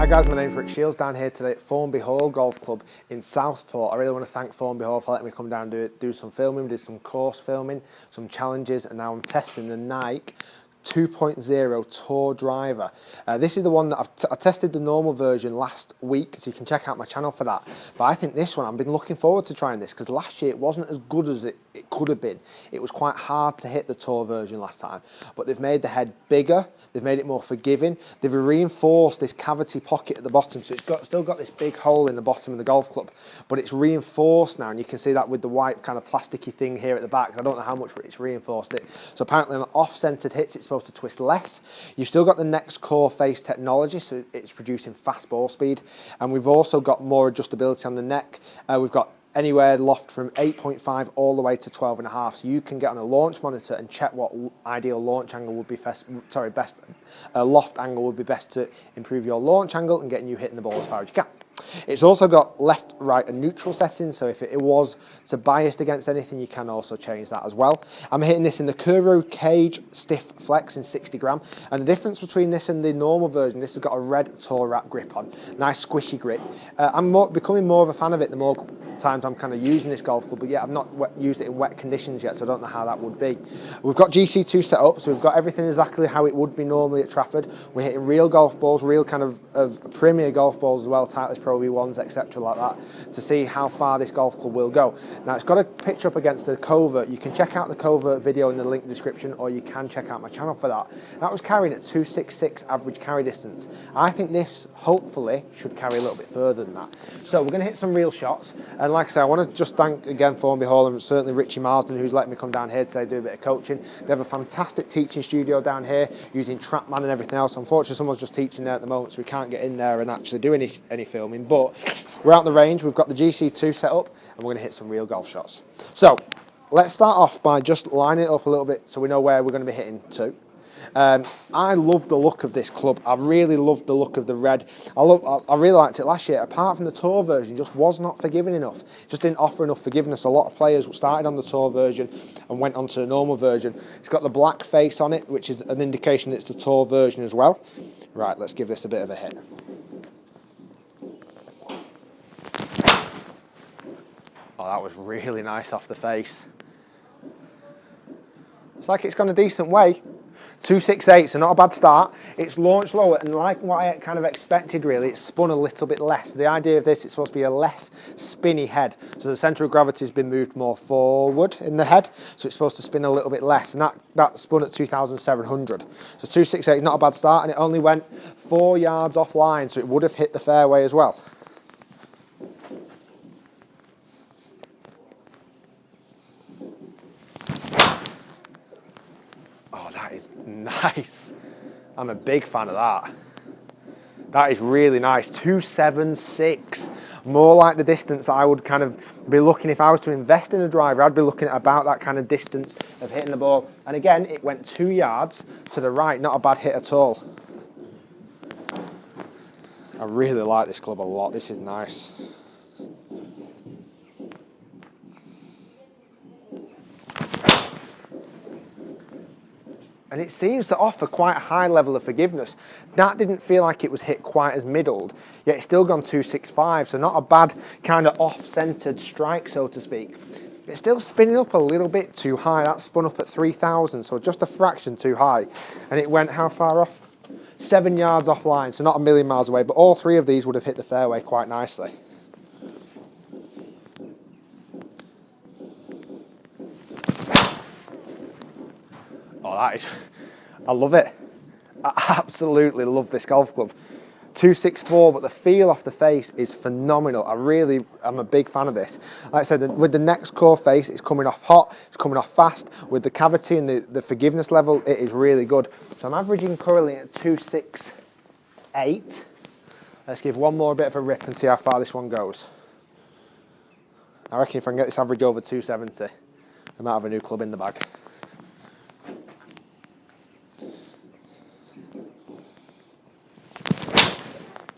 Hi guys, my name's Shiels down here today at Formby Hall Golf Club in Southport. I really want to thank Formby Hall for letting me come down and do some filming. We did some course filming, some challenges, and now I'm testing the Nike 2.0 Tour driver. This is the one that I tested the normal version last week, so you can check out my channel for that. But I think this one, I've been looking forward to trying this because last year it wasn't as good as it could have been. It was quite hard to hit the Tour version last time, but they've made the head bigger, they've made it more forgiving, they've reinforced this cavity pocket at the bottom, so it's still got this big hole in the bottom of the golf club, but it's reinforced now, and you can see that with the white kind of plasticky thing here at the back. I don't know how much it's reinforced it. So apparently on off-centered hits, it's supposed to twist less. You've still got the next core face technology, so it's producing fast ball speed, and we've also got more adjustability on the neck. We've got anywhere loft from 8.5 all the way to 12.5, so you can get on a launch monitor and check what ideal launch angle would be best loft angle would be best to improve your launch angle and getting you hitting the ball as far as you can. It's also got left, right and neutral settings, so if it was to biased against anything, you can also change that as well. I'm hitting this in the Covert Cage Stiff Flex in 60 gram, and the difference between this and the normal version, this has got a red Tour wrap grip on, nice squishy grip. I'm becoming more of a fan of it the more times I'm kind of using this golf club, but yet I've not used it in wet conditions yet, so I don't know how that would be. We've got GC2 set up, so we've got everything exactly how it would be normally at Trafford. We're hitting real golf balls, real kind of premier golf balls as well, Titleist Pro V1s, etc. like that, to see how far this golf club will go. Now, it's got a pitch up against the Covert. You can check out the Covert video in the link description, or you can check out my channel for that. That was carrying at 266 average carry distance. I think this, hopefully, should carry a little bit further than that. So we're going to hit some real shots. And like I say, I want to just thank again Formby Hall and certainly Richie Marsden, who's let me come down here today, do a bit of coaching. They have a fantastic teaching studio down here using TrackMan and everything else. Unfortunately, someone's just teaching there at the moment, so we can't get in there and actually do any filming. But we're out on the range, we've got the GC2 set up, and we're going to hit some real golf shots. So let's start off by just lining it up a little bit so we know where we're going to be hitting to. I love the look of this club. I really love the look of the red. I really liked it last year. Apart from the Tour version, just was not forgiving enough. Just didn't offer enough forgiveness. A lot of players started on the Tour version and went on to the normal version. It's got the black face on it, which is an indication it's the Tour version as well. Right, let's give this a bit of a hit. Oh, that was really nice off the face. It's like it's gone a decent way. 268, so not a bad start. It's launched lower, and like what I kind of expected really, it's spun a little bit less. The idea of this, it's supposed to be a less spinny head, so the centre of gravity has been moved more forward in the head, so it's supposed to spin a little bit less, and that spun at 2,700. So 268 is not a bad start, and it only went 4 yards offline, so it would have hit the fairway as well. Oh, that is nice. I'm a big fan of that. That is really nice. 276. More like the distance I would kind of be looking if I was to invest in a driver. I'd be looking at about that kind of distance of hitting the ball. And again, it went 2 yards to the right. Not a bad hit at all. I really like this club a lot. This is nice. And it seems to offer quite a high level of forgiveness. That didn't feel like it was hit quite as middled, yet it's still gone 265, so not a bad kind of off-centered strike, so to speak. It's still spinning up a little bit too high. That spun up at 3,000, so just a fraction too high. And it went how far off? 7 yards offline, so not a million miles away, but all three of these would have hit the fairway quite nicely. Oh, that is, I love it. I absolutely love this golf club. 264, but the feel off the face is phenomenal. I'm a big fan of this. Like I said, with the next core face, it's coming off hot, it's coming off fast. With the cavity and the forgiveness level, it is really good. So I'm averaging currently at 268. Let's give one more bit of a rip and see how far this one goes. I reckon if I can get this average over 270, I might have a new club in the bag.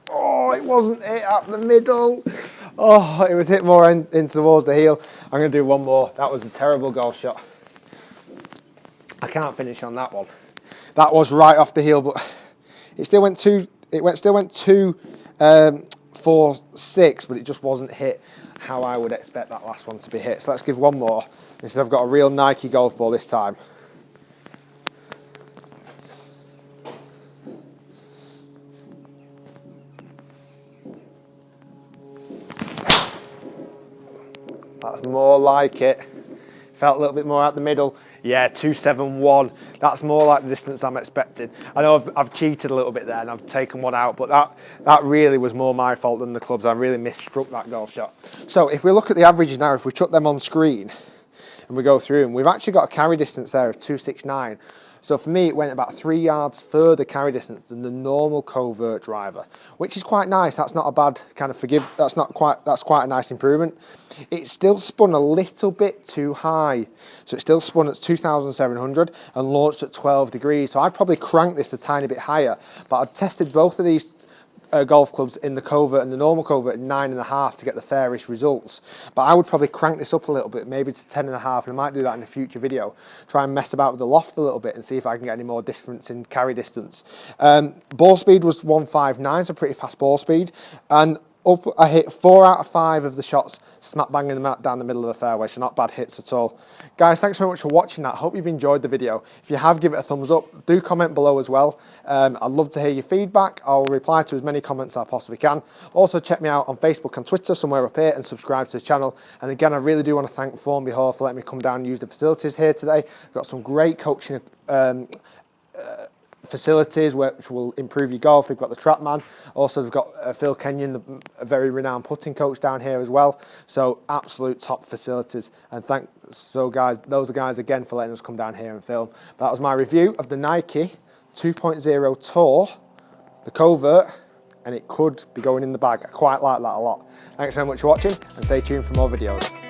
Oh, it wasn't hit up the middle. Oh, it was hit more in towards the heel. I'm going to do one more. That was a terrible golf shot. I can't finish on that one. That was right off the heel, but it still went 2 4.6, but it just wasn't hit how I would expect that last one to be hit. So let's give one more. Instead, I've got a real Nike golf ball this time. That's more like it. Felt a little bit more out the middle. Yeah, 271. That's more like the distance I'm expecting. I know I've cheated a little bit there and I've taken one out, but that really was more my fault than the club's. I really misstruck that golf shot. So if we look at the averages now, if we chuck them on screen and we go through them, we've actually got a carry distance there of 269. So for me, it went about 3 yards further carry distance than the normal Covert driver, which is quite nice. That's not a bad kind of that's quite a nice improvement. It still spun a little bit too high. So it still spun at 2,700 and launched at 12 degrees. So I'd probably crank this a tiny bit higher, but I've tested both of these golf clubs in the Covert and the normal Covert at 9.5 to get the fairest results. But I would probably crank this up a little bit, maybe to 10.5, and I might do that in a future video. Try and mess about with the loft a little bit and see if I can get any more difference in carry distance. Ball speed was 159, so pretty fast ball speed. And I hit 4 out of 5 of the shots smack bang in down the middle of the fairway, so not bad hits at all. Guys, thanks very much for watching that. Hope you've enjoyed the video. If you have, give it a thumbs up. Do comment below as well. I'd love to hear your feedback. I'll reply to as many comments as I possibly can. Also, check me out on Facebook and Twitter, somewhere up here, and subscribe to the channel. And again, I really do want to thank Formby Hall for letting me come down and use the facilities here today. We've got some great coaching facilities which will improve your golf. We've got the Trapman. Also, we've got Phil Kenyon, a very renowned putting coach down here as well. So absolute top facilities. And those are guys again for letting us come down here and film. That was my review of the Nike 2.0 Tour, the Covert, and it could be going in the bag. I quite like that a lot. Thanks so much for watching and stay tuned for more videos.